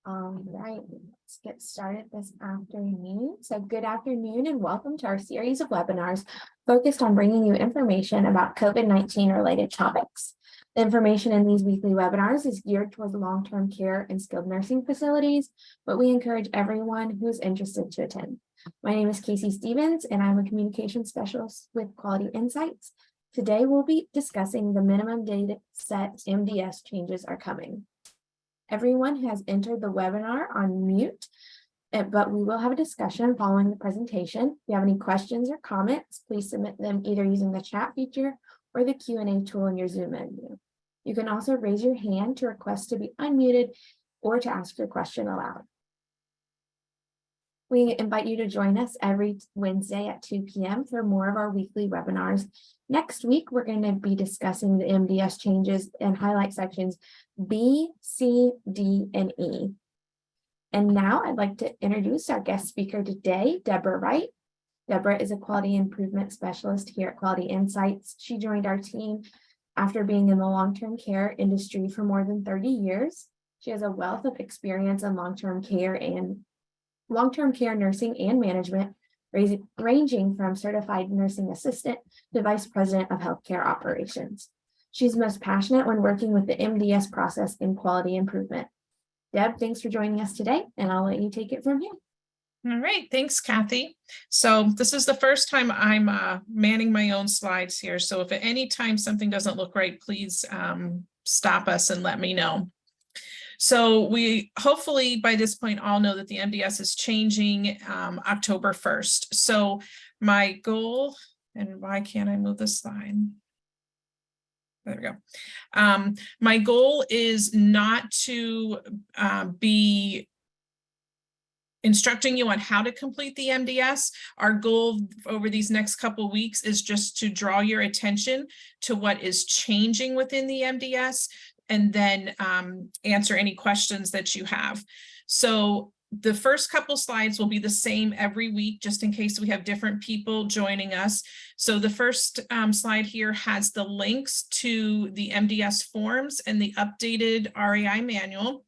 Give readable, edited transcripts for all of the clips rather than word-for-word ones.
All right, let's get started this afternoon. So good afternoon and welcome to our series of webinars focused on bringing you information about COVID-19 related topics. The information in these weekly webinars is geared towards long-term care and skilled nursing facilities, but we encourage everyone who is interested to attend. My name is Casey Stevens and I'm a communication specialist with Quality Insights. Today we'll be discussing the minimum data set MDS changes are coming. Everyone has entered the webinar on mute, but we will have a discussion following the presentation. If you have any questions or comments, please submit them either using the chat feature or the Q&A tool in your Zoom menu. You can also raise your hand to request to be unmuted or to ask your question aloud. We invite you to join us every Wednesday at 2 p.m. for more of our weekly webinars. Next week, we're going to be discussing the MDS changes and highlight sections B, C, D, and E. And now I'd like to introduce our guest speaker today, Deborah Wright. Deborah is a quality improvement specialist here at Quality Insights. She joined our team after being in the long-term care industry for more than 30 years. She has a wealth of experience in long-term care nursing and management, ranging from certified nursing assistant to vice president of healthcare operations. She's most passionate when working with the MDS process in quality improvement. Deb, thanks for joining us today, and I'll let you take it from here. All right, thanks, Kathy. So this is the first time I'm manning my own slides here. So if at any time something doesn't look right, please stop us and let me know. So we hopefully by this point all know that the MDS is changing October 1st. So my goal, and why can't I move this slide? There we go. My goal is not to be instructing you on how to complete the MDS. Our goal over these next couple of weeks is just to draw your attention to what is changing within the MDS and then answer any questions that you have. So the first couple slides will be the same every week, just in case we have different people joining us. So the first slide here has the links to the MDS forms and the updated RAI manual.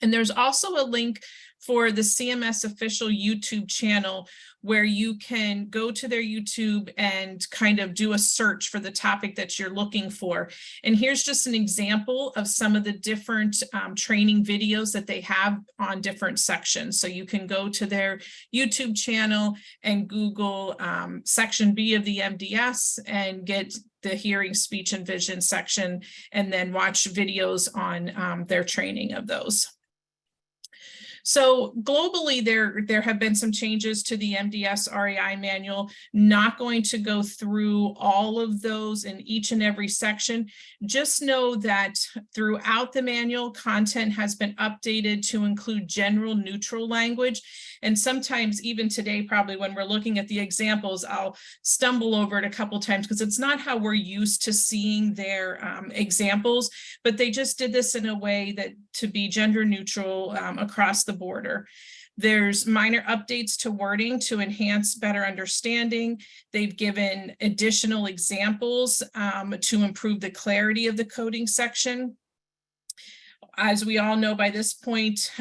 And there's also a link for the CMS official YouTube channel where you can go to their YouTube and kind of do a search for the topic that you're looking for. And here's just an example of some of the different training videos that they have on different sections. So you can go to their YouTube channel and Google section B of the MDS and get the hearing, speech, and vision section, and then watch videos on their training of those. So globally, there have been some changes to the MDS RAI manual. Not going to go through all of those in each and every section. Just know that throughout the manual, content has been updated to include general neutral language. And sometimes even today, probably when we're looking at the examples, I'll stumble over it a couple times because it's not how we're used to seeing their examples, but they just did this in a way that to be gender neutral across the border. There's minor updates to wording to enhance better understanding. They've given additional examples to improve the clarity of the coding section. As we all know by this point,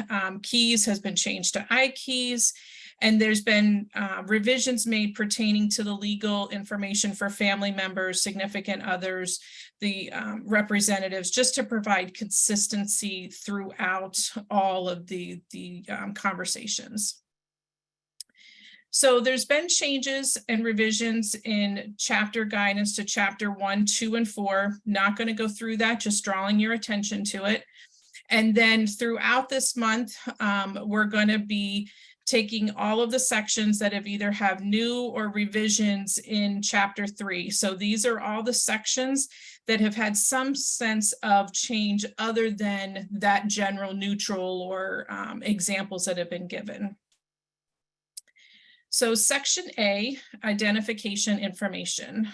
keys has been changed to I keys, and there's been revisions made pertaining to the legal information for family members, significant others, the representatives, just to provide consistency throughout all of the conversations. So there's been changes and revisions in chapter guidance to chapter 1, 2, and 4. Not going to go through that, just drawing your attention to it. And then throughout this month, we're going to be taking all of the sections that have either have new or revisions in chapter 3. So these are all the sections that have had some sense of change other than that general neutral or examples that have been given. So section A, identification information.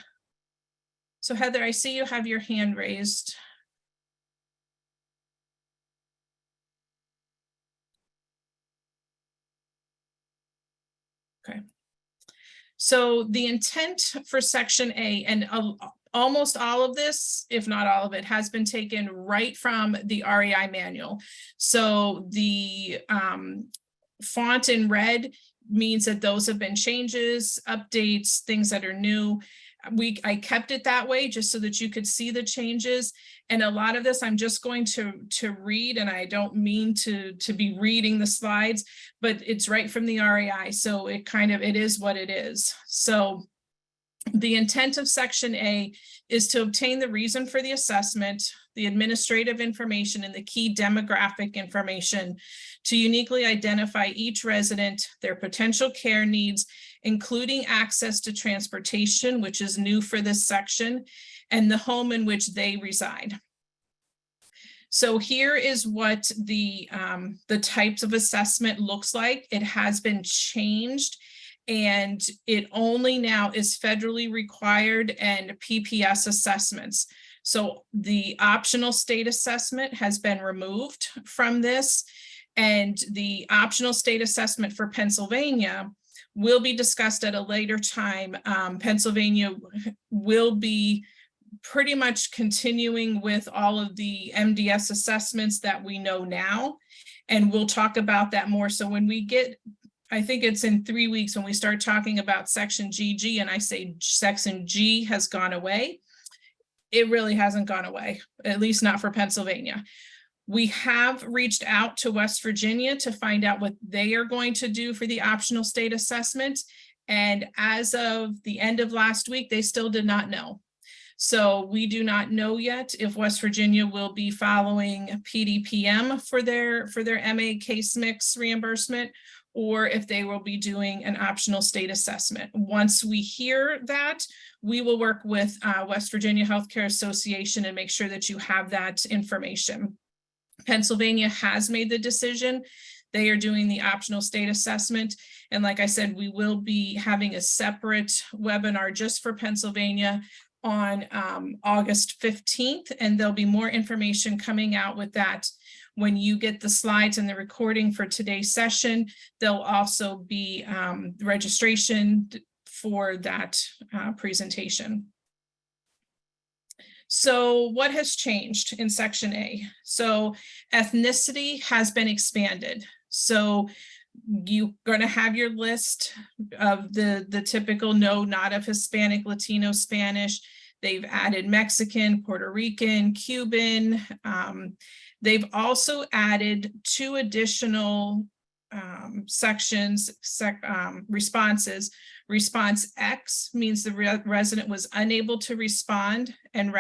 So Heather, I see you have your hand raised. Okay. So the intent for section A, and almost all of this, if not all of it, has been taken right from the REI manual. So the font in red means that those have been changes, updates, things that are new. I kept it that way just so that you could see the changes. And a lot of this I'm just going to read, and I don't mean to be reading the slides, but it's right from the REI. So it is what it is. So the intent of Section A is to obtain the reason for the assessment, the administrative information, and the key demographic information to uniquely identify each resident, their potential care needs, including access to transportation, which is new for this section, and the home in which they reside. So here is what the types of assessment looks like. It has been changed, and it only now is federally required and PPS assessments. So the optional state assessment has been removed from this, and the optional state assessment for Pennsylvania will be discussed at a later time. Pennsylvania will be pretty much continuing with all of the MDS assessments that we know now, and we'll talk about that more. So when we get, I think it's in 3 weeks when we start talking about Section GG, and I say Section G has gone away, it really hasn't gone away, at least not for Pennsylvania. We have reached out to West Virginia to find out what they are going to do for the optional state assessment. And as of the end of last week, they still did not know. So we do not know yet if West Virginia will be following PDPM for their MA case mix reimbursement, or if they will be doing an optional state assessment. Once we hear that, we will work with West Virginia Healthcare Association and make sure that you have that information. Pennsylvania has made the decision. They are doing the optional state assessment. And like I said, we will be having a separate webinar just for Pennsylvania on August 15th, and there'll be more information coming out with that. When you get the slides and the recording for today's session, there'll also be registration for that presentation. So what has changed in Section A? So ethnicity has been expanded. So you're going to have your list of the typical no, not of Hispanic, Latino, Spanish. They've added Mexican, Puerto Rican, Cuban. They've also added 2 additional sections, responses. Response X means the resident was unable to respond, and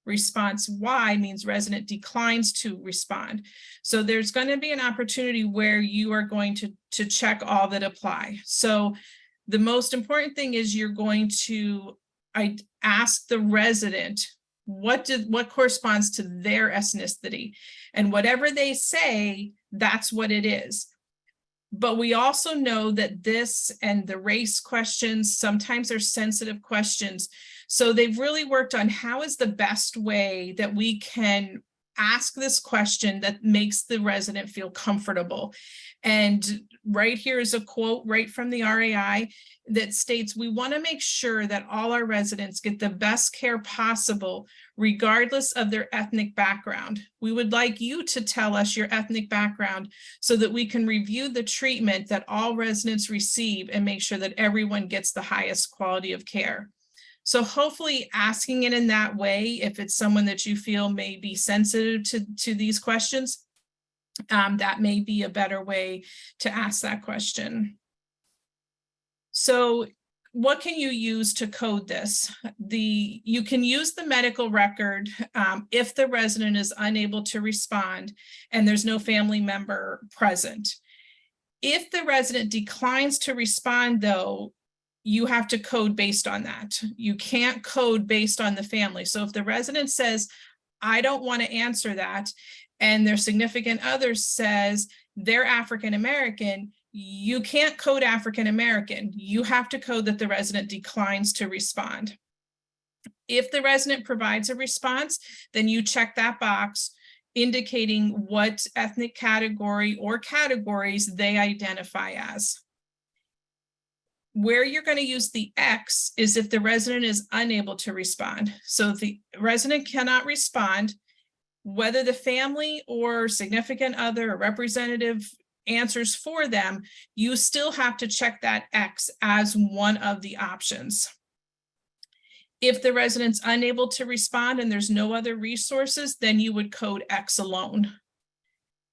response Y means resident declines to respond. So there's going to be an opportunity where you are going to check all that apply. So the most important thing is you're going to ask the resident what corresponds to their ethnicity, and whatever they say, that's what it is. But we also know that this and the race questions sometimes are sensitive questions. So they've really worked on how is the best way that we can ask this question that makes the resident feel comfortable. And right here is a quote right from the REI that states, we want to make sure that all our residents get the best care possible, regardless of their ethnic background. We would like you to tell us your ethnic background so that we can review the treatment that all residents receive and make sure that everyone gets the highest quality of care. So hopefully asking it in that way, if it's someone that you feel may be sensitive to these questions, that may be a better way to ask that question. So what can you use to code this? You can use the medical record if the resident is unable to respond and there's no family member present. If the resident declines to respond, though, you have to code based on that. You can't code based on the family. So if the resident says, I don't want to answer that, and their significant other says they're African-American, you can't code African-American. You have to code that the resident declines to respond. If the resident provides a response, then you check that box indicating what ethnic category or categories they identify as. where you're going to use the X is if the resident is unable to respond. So if the resident cannot respond, whether the family or significant other or representative answers for them, you still have to check that X as one of the options. If the resident's unable to respond and there's no other resources, then you would code X alone.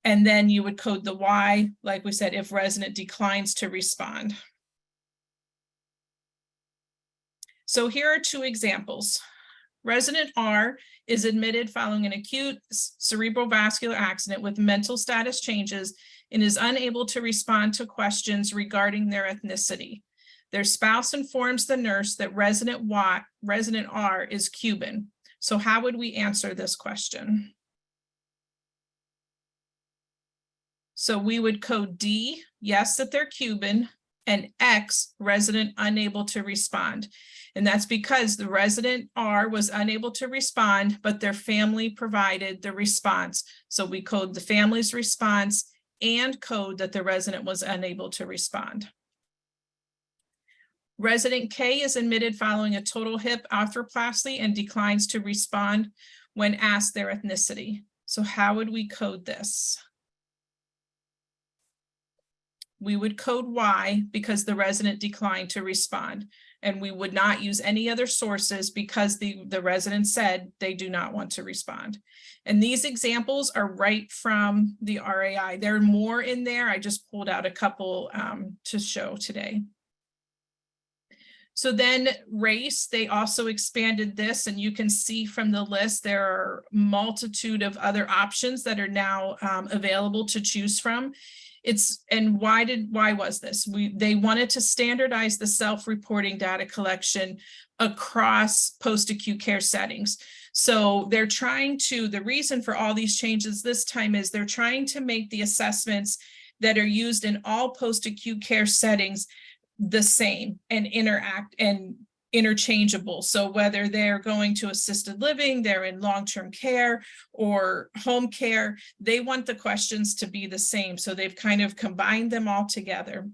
And then you would code the Y, like we said, if resident declines to respond. So here are two examples. Resident R is admitted following an acute cerebrovascular accident with mental status changes and is unable to respond to questions regarding their ethnicity. Their spouse informs the nurse that resident R is Cuban. So how would we answer this question? So we would code D, yes, that they're Cuban, and X, resident unable to respond. And that's because the resident R was unable to respond, but their family provided the response. So we code the family's response and code that the resident was unable to respond. Resident K is admitted following a total hip arthroplasty and declines to respond when asked their ethnicity. So how would we code this? We would code Y because the resident declined to respond, and we would not use any other sources because the resident said they do not want to respond. And these examples are right from the RAI. There are more in there. I just pulled out a couple to show today. So then race, they also expanded this, and you can see from the list, there are a multitude of other options that are now available to choose from. Why was this? They wanted to standardize the self-reporting data collection across post-acute care settings. So they're trying to, the reason for all these changes this time is they're trying to make the assessments that are used in all post-acute care settings the same and interact and interchangeable. So whether they're going to assisted living, they're in long-term care or home care, they want the questions to be the same. So they've kind of combined them all together.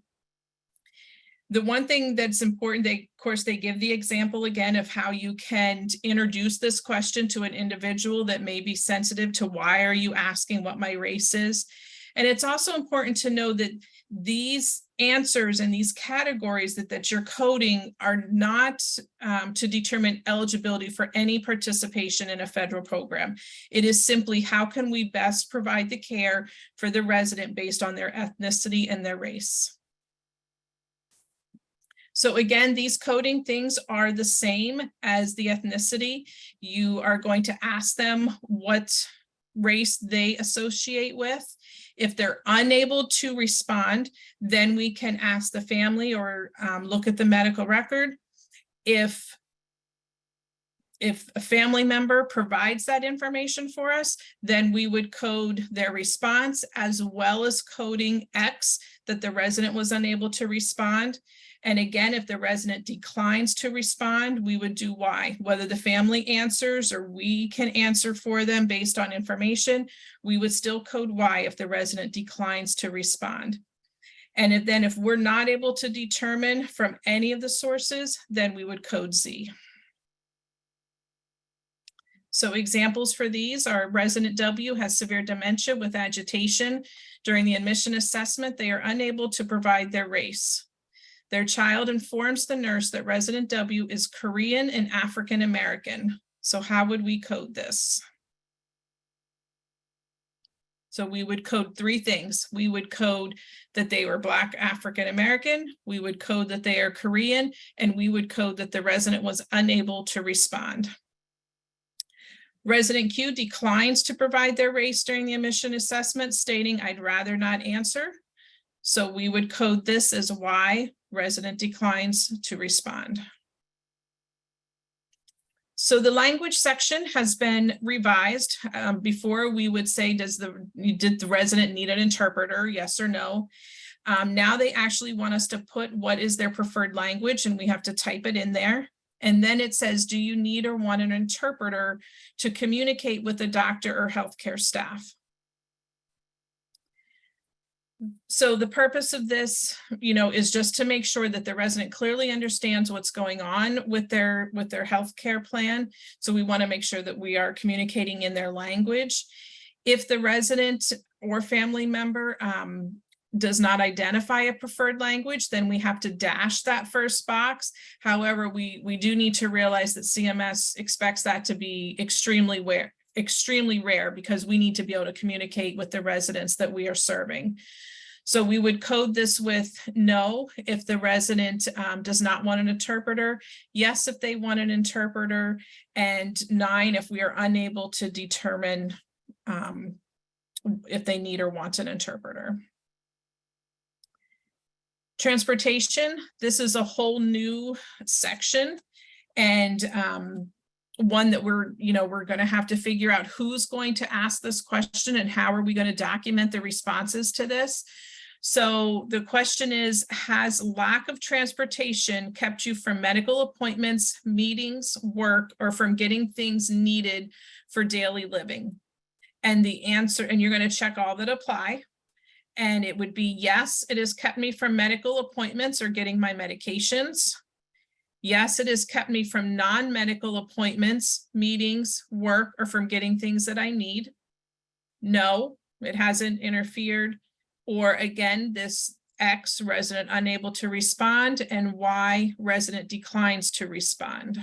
The one thing that's important, of course, they give the example again of how you can introduce this question to an individual that may be sensitive to why are you asking what my race is. And it's also important to know that these answers and these categories that you're coding are not to determine eligibility for any participation in a federal program. It is simply how can we best provide the care for the resident based on their ethnicity and their race. So again, these coding things are the same as the ethnicity. You are going to ask them what race they associate with. If they're unable to respond, then we can ask the family or look at the medical record. If a family member provides that information for us, then we would code their response as well as coding X that the resident was unable to respond. And again, if the resident declines to respond, we would do Y. Whether the family answers or we can answer for them based on information, we would still code Y if the resident declines to respond. And if we're not able to determine from any of the sources, then we would code Z. So examples for these are resident W has severe dementia with agitation. During the admission assessment, they are unable to provide their race. Their child informs the nurse that resident W is Korean and African American. So how would we code this? So we would code three things. We would code that they were Black African American, we would code that they are Korean, and we would code that the resident was unable to respond. Resident Q declines to provide their race during the admission assessment, stating, I'd rather not answer. So we would code this as Y, resident declines to respond. So the language section has been revised. Before we would say, did the resident need an interpreter? Yes or no. Now they actually want us to put what is their preferred language, and we have to type it in there. And then it says, do you need or want an interpreter to communicate with the doctor or healthcare staff? So the purpose of this, is just to make sure that the resident clearly understands what's going on with their healthcare plan. So we want to make sure that we are communicating in their language. If the resident or family member does not identify a preferred language, then we have to dash that first box. However, we do need to realize that CMS expects that to be extremely rare because we need to be able to communicate with the residents that we are serving. So we would code this with no if the resident does not want an interpreter, yes if they want an interpreter, and 9 if we are unable to determine if they need or want an interpreter. Transportation, this is a whole new section, and one that we're going to have to figure out who's going to ask this question and how are we going to document the responses to this. So the question is, has lack of transportation kept you from medical appointments, meetings, work, or from getting things needed for daily living? And the answer, and you're going to check all that apply. And it would be yes, it has kept me from medical appointments or getting my medications. Yes, it has kept me from non-medical appointments, meetings, work, or from getting things that I need. No, it hasn't interfered. Or again, this X, resident unable to respond, and Y, resident declines to respond.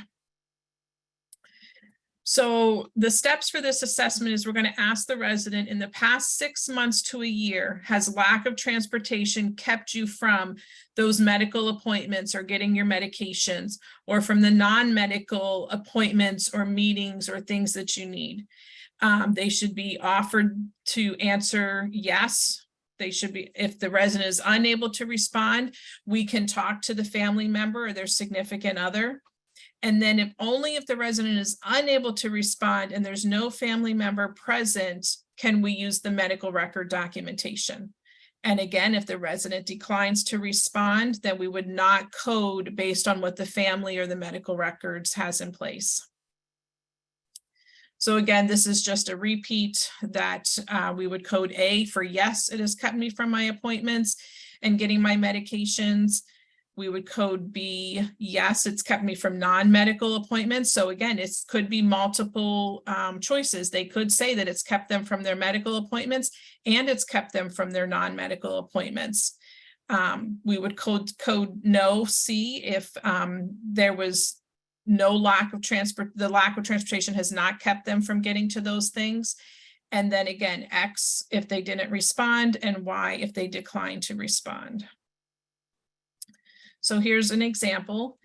So the steps for this assessment is we're going to ask the resident, in the past 6 months to a year, has lack of transportation kept you from those medical appointments or getting your medications, or from the non-medical appointments or meetings or things that you need? They should be offered to answer yes. They should be, if the resident is unable to respond, we can talk to the family member or their significant other. And then if the resident is unable to respond and there's no family member present, can we use the medical record documentation? And again, if the resident declines to respond, then we would not code based on what the family or the medical records has in place. So again, this is just a repeat that we would code A for yes, it has kept me from my appointments and getting my medications. We would code B, yes, it's kept me from non-medical appointments. So again, it could be multiple choices. They could say that it's kept them from their medical appointments and it's kept them from their non-medical appointments. We would code no, C, if there was no lack of the lack of transportation has not kept them from getting to those things. And then again, X, if they didn't respond, and Y, if they declined to respond. So here's an example.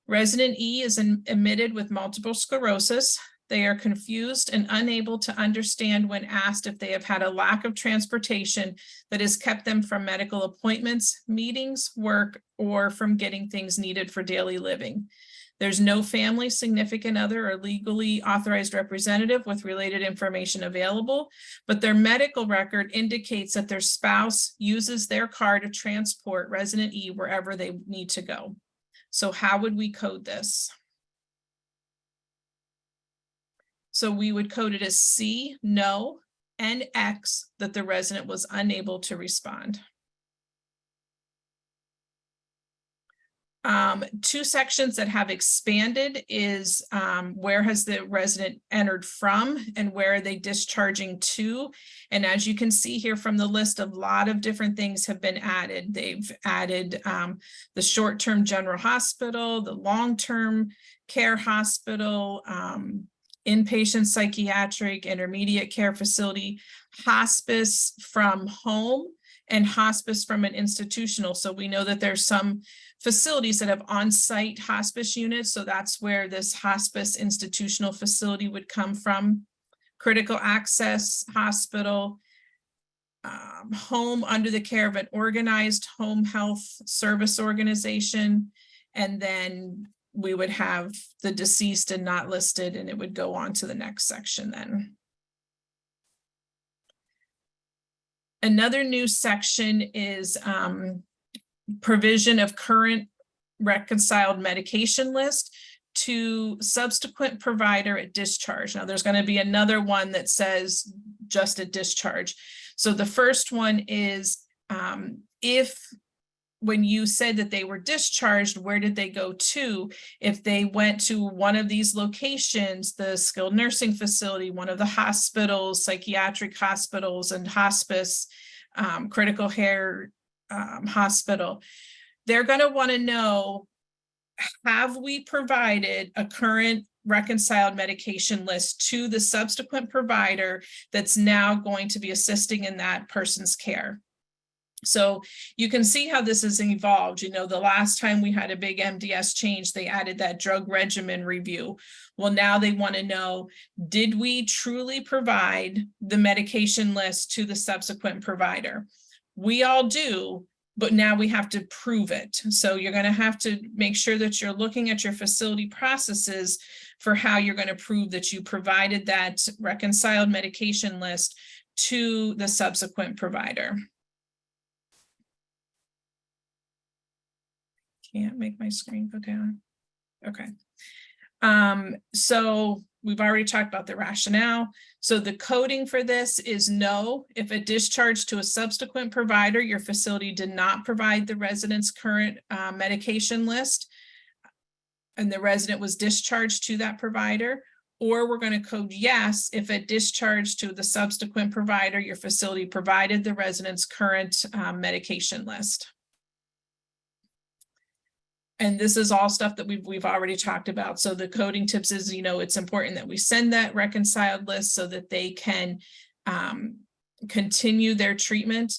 Resident E is admitted with multiple sclerosis. They are confused and unable to understand when asked if they have had a lack of transportation that has kept them from medical appointments, meetings, work, or from getting things needed for daily living. There's no family, significant other, or legally authorized representative with related information available, but their medical record indicates that their spouse uses their car to transport resident E wherever they need to go. So how would we code this? So we would code it as C, no, and X, that the resident was unable to respond. Two sections that have expanded is where has the resident entered from and where are they discharging to? And as you can see here from the list, a lot of different things have been added. They've added the short-term general hospital, the long-term care hospital, inpatient psychiatric, intermediate care facility, hospice from home, and hospice from an institutional. So we know that there's some facilities that have on-site hospice units. So that's where this hospice institutional facility would come from. Critical access hospital, home under the care of an organized home health service organization. And then we would have the deceased and not listed, and it would go on to the next section then. Another new section is provision of current reconciled medication list to subsequent provider at discharge. Now there's going to be another one that says just at discharge. So the first one is if when you said that they were discharged, where did they go to? If they went to one of these locations, the skilled nursing facility, one of the hospitals, psychiatric hospitals and hospice, critical care hospital, they're going to want to know, have we provided a current reconciled medication list to the subsequent provider that's now going to be assisting in that person's care? So you can see how this has evolved. You know, the last time we had a big MDS change, they added that drug regimen review. Well, now they want to know, did we truly provide the medication list to the subsequent provider? We all do, but now we have to prove it. So you're going to have to make sure that you're looking at your facility processes for how you're going to prove that you provided that reconciled medication list to the subsequent provider. Can't make my screen go down. Okay. So we've already talked about the rationale. So the coding for this is no. If a discharge to a subsequent provider, your facility did not provide the resident's current medication list, and the resident was discharged to that provider. Or we're going to code yes if a discharge to the subsequent provider, your facility provided the resident's current medication list. And this is all stuff that we've already talked about. So the coding tips is, you know, it's important that we send that reconciled list so that they can continue their treatment.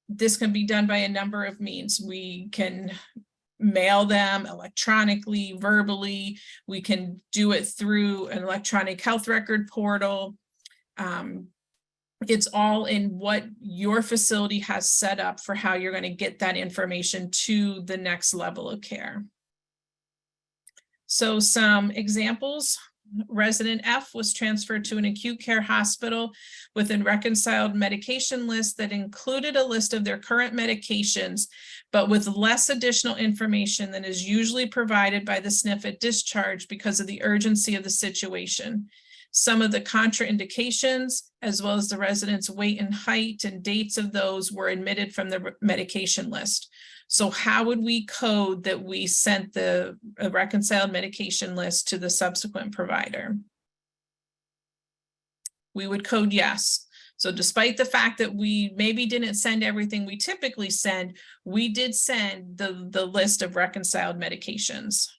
This can be done by a number of means. We can mail them electronically, verbally. We can do it through an electronic health record portal. It's all in what your facility has set up for how you're going to get that information to the next level of care. So some examples: resident F was transferred to an acute care hospital with a reconciled medication list that included a list of their current medications, but with less additional information than is usually provided by the SNF at discharge because of the urgency of the situation. Some of the contraindications, as well as the resident's weight and height and dates of those, were omitted from the medication list. So how would we code that we sent the reconciled medication list to the subsequent provider? We would code yes. So despite the fact that we maybe didn't send everything we typically send, we did send the list of reconciled medications.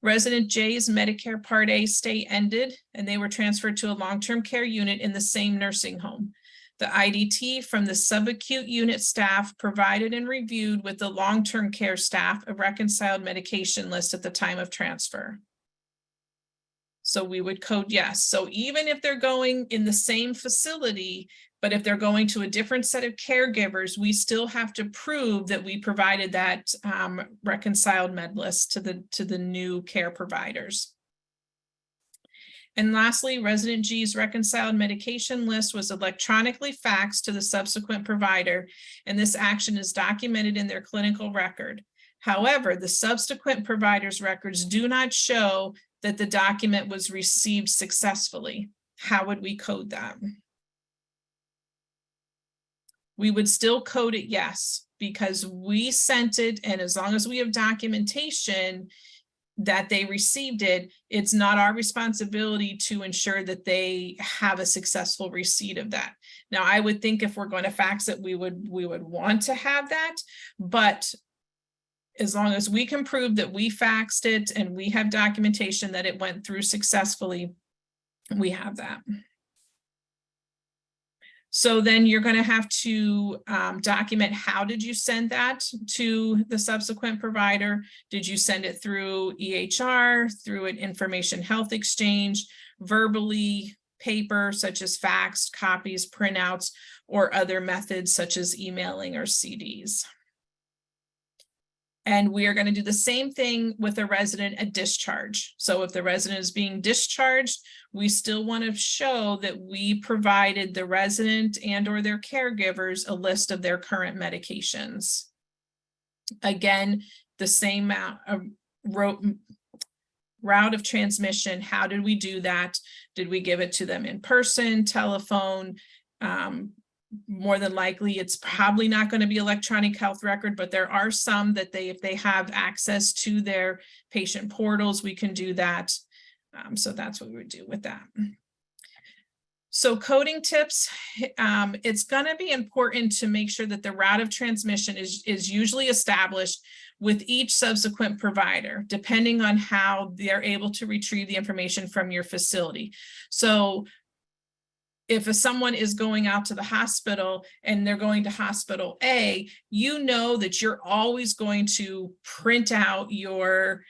Resident J's Medicare Part A stay ended, and they were transferred to a long-term care unit in the same nursing home. The IDT from the subacute unit staff provided and reviewed with the long-term care staff a reconciled medication list at the time of transfer. So we would code yes. So even if they're going in the same facility, but if they're going to a different set of caregivers, we still have to prove that we provided that reconciled med list to the new care providers. And lastly, resident G's reconciled medication list was electronically faxed to the subsequent provider, and this action is documented in their clinical record. However, the subsequent provider's records do not show that the document was received successfully. How would we code that? We would still code it yes, because we sent it, and as long as we have documentation that they received it, it's not our responsibility to ensure that they have a successful receipt of that. Now, I would think if we're going to fax it, we would want to have that, but as long as we can prove that we faxed it and we have documentation that it went through successfully, we have that. So then you're going to have to document, how did you send that to the subsequent provider? Did you send it through EHR, through an information health exchange, verbally, paper, such as faxed copies, printouts, or other methods such as emailing or CDs? And we are going to do the same thing with a resident at discharge. So if the resident is being discharged, we still want to show that we provided the resident and or their caregivers a list of their current medications. Again, the same route of transmission. How did we do that? Did we give it to them in person, telephone, more than likely, it's probably not going to be electronic health record, but there are some that if they have access to their patient portals, we can do that. So that's what we would do with that. So coding tips, it's going to be important to make sure that the route of transmission is usually established with each subsequent provider, depending on how they're able to retrieve the information from your facility. So if someone is going out to the hospital and they're going to hospital A, you know that you're always going to print out your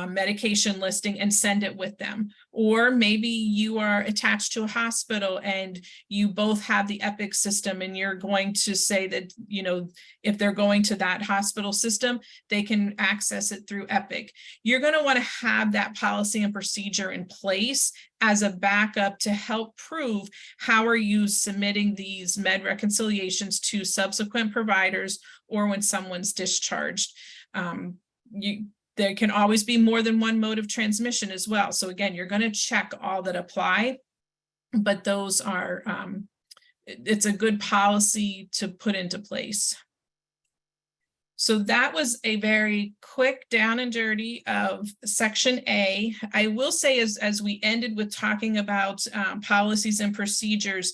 medication listing and send it with them. Or maybe you are attached to a hospital and you both have the Epic system, and you're going to say that, you know, if they're going to that hospital system, they can access it through Epic. You're going to want to have that policy and procedure in place as a backup to help prove how are you submitting these med reconciliations to subsequent providers or when someone's discharged. There can always be more than one mode of transmission as well. So again, you're going to check all that apply, but those are, it's a good policy to put into place. So that was a very quick down and dirty of Section A. I will say, as we ended with talking about policies and procedures,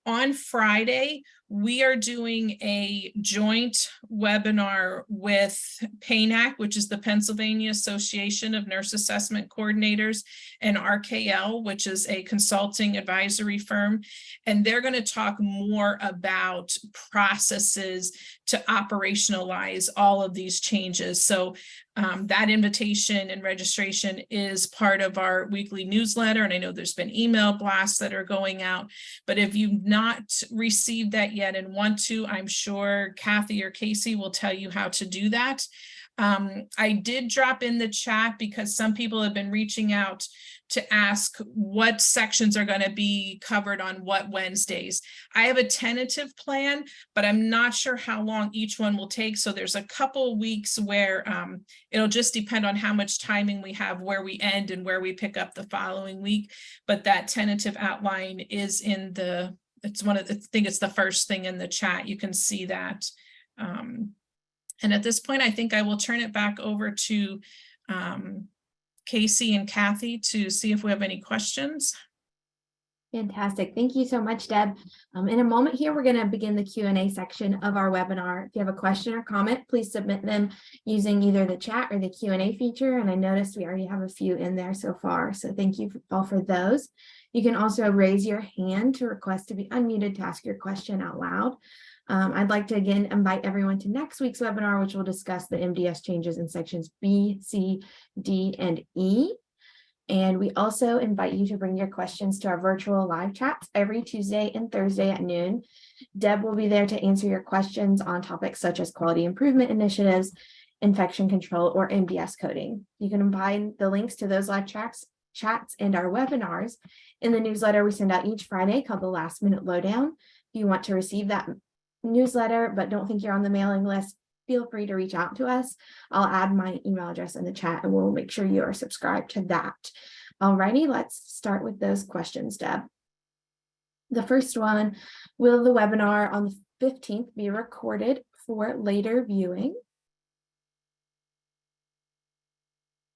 on Friday, we are doing a joint webinar with PANAC, which is the Pennsylvania Association of Nurse Assessment Coordinators, and RKL, which is a consulting advisory firm. And they're going to talk more about processes to operationalize all of these changes. So that invitation and registration is part of our weekly newsletter. And I know there's been email blasts that are going out, but if you've not received that yet and want to, I'm sure Kathy or Casey will tell you how to do that. I did drop in the chat because some people have been reaching out to ask what sections are going to be covered on what Wednesdays. I have a tentative plan, but I'm not sure how long each one will take. So there's a couple weeks where it'll just depend on how much timing we have, where we end and where we pick up the following week. But that tentative outline is in the, it's one of the, I think it's the first thing in the chat. You can see that. And at this point, I think I will turn it back over to Casey and Kathy to see if we have any questions. Fantastic. Thank you so much, Deb. In a moment here, we're going to begin the Q&A section of our webinar. If you have a question or comment, please submit them using either the chat or the Q&A feature. And I noticed we already have a few in there so far. So thank you all for those. You can also raise your hand to request to be unmuted to ask your question out loud. I'd like to again invite everyone to next week's webinar, which will discuss the MDS changes in sections B, C, D, and E. And we also invite you to bring your questions to our virtual live chats every Tuesday and Thursday at noon. Deb will be there to answer your questions on topics such as quality improvement initiatives, infection control, or MDS coding. You can find the links to those live chats and our webinars in the newsletter we send out each Friday called the Last Minute Lowdown. If you want to receive that newsletter but don't think you're on the mailing list, feel free to reach out to us. I'll add my email address in the chat and we'll make sure you are subscribed to that. Alrighty, let's start with those questions, Deb. The first one, will the webinar on the 15th be recorded for later viewing?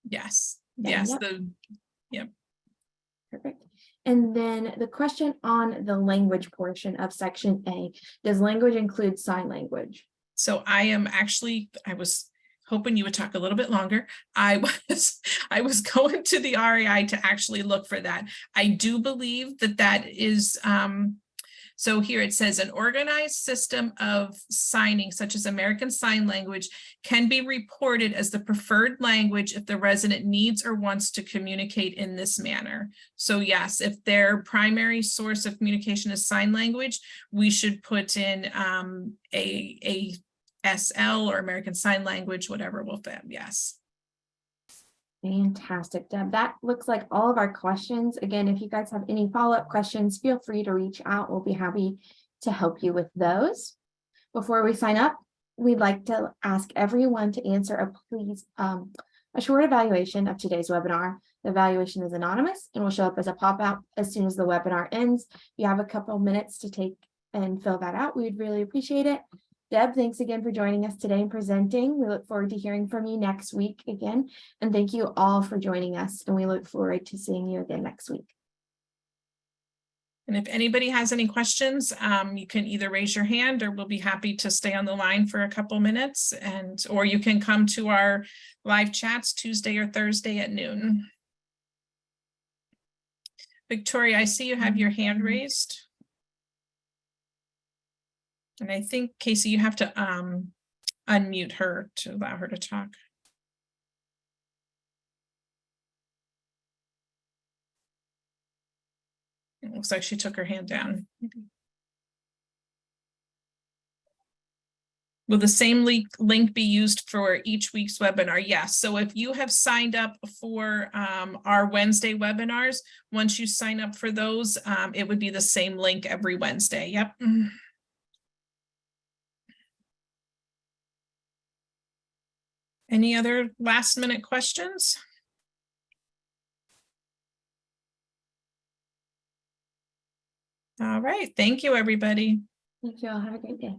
Yes. Yes. Yep. Perfect. And then the question on the language portion of section A, does language include sign language? So I was hoping you would talk a little bit longer. I was going to the REI to actually look for that. I do believe that is, so here it says an organized system of signing such as American Sign Language can be reported as the preferred language if the resident needs or wants to communicate in this manner. So yes, if their primary source of communication is sign language, we should put in a SL or American Sign Language, whatever will fit. Yes. Fantastic, Deb. That looks like all of our questions. Again, if you guys have any follow-up questions, feel free to reach out. We'll be happy to help you with those. Before we sign up, we'd like to ask everyone to answer a short evaluation of today's webinar. The evaluation is anonymous and will show up as a pop-out as soon as the webinar ends. You have a couple of minutes to take and fill that out. We'd really appreciate it. Deb, thanks again for joining us today and presenting. We look forward to hearing from you next week again. And thank you all for joining us. And we look forward to seeing you again next week. And if anybody has any questions, you can either raise your hand or we'll be happy to stay on the line for a couple minutes, or you can come to our live chats Tuesday or Thursday at noon. Victoria, I see you have your hand raised. And I think, Casey, you have to unmute her to allow her to talk. It looks like she took her hand down. Will the same link be used for each week's webinar? Yes. So if you have signed up for our Wednesday webinars, once you sign up for those, it would be the same link every Wednesday. Yep. Any other last minute questions? All right. Thank you, everybody. Thank you all. Have a great day.